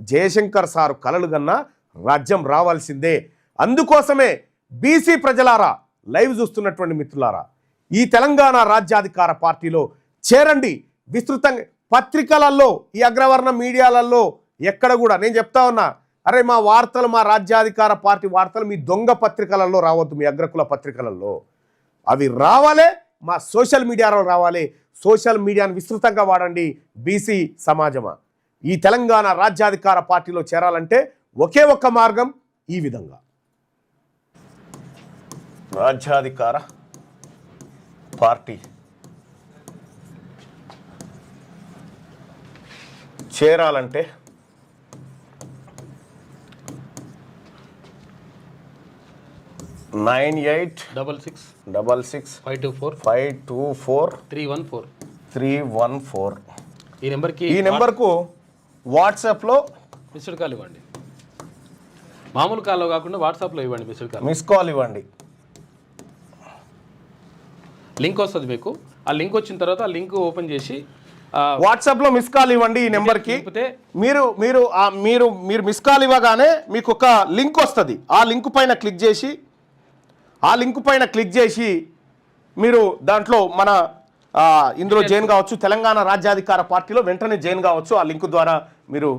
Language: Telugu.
జయశంకర్ సారు కలలు గన్నా రాజ్యం రావాల్సిందే. అందుకోసమే బీసీ ప్రజలారా, లైవ్ చూస్తున్నటువంటి మిత్రులారా, ఈ తెలంగాణ రాజ్యాధికార పార్టీలో చేరండి. విస్తృతంగా పత్రికలలో, ఈ అగ్రవర్ణ మీడియాలలో ఎక్కడ కూడా నేను చెప్తా ఉన్నా, అరే మా వార్తలు, మా రాజ్యాధికార పార్టీ వార్తలు మీ దొంగ పత్రికలలో రావద్దు, మీ అగ్రకుల పత్రికలలో అవి రావాలే, మా సోషల్ మీడియాలో రావాలి. సోషల్ మీడియాను విస్తృతంగా వాడండి. బీసీ సమాజమా, ఈ తెలంగాణ రాజ్యాధికార పార్టీలో చేరాలంటే ఒకే ఒక్క మార్గం ఈ విధంగా. రాజ్యాధికార పార్టీ చేరాలంటే 9866 ఈ నెంబర్కు వాట్సాప్లో మిస్డ్ కాల్ ఇవ్వండి. మామూలు కాల్లో కాకుండా వాట్సాప్లో ఇవ్వండి. మిస్ కాల్ ఇవ్వండి. లింక్ వస్తుంది మీకు. ఆ లింక్ వచ్చిన తర్వాత ఆ లింక్ ఓపెన్ చేసి వాట్సాప్లో మిస్ కాల్ ఇవ్వండి. ఈ నెంబర్కి మీరు మీరు మీరు మీరు మిస్ కాల్ ఇవ్వగానే మీకు ఒక లింక్ వస్తుంది. ఆ లింక్ పైన క్లిక్ చేసి మీరు దాంట్లో మన ఇందులో జాయిన్ కావచ్చు. తెలంగాణ రాజ్యాధికార పార్టీలో వెంటనే జాయిన్ కావచ్చు. ఆ లింక్ ద్వారా మీరు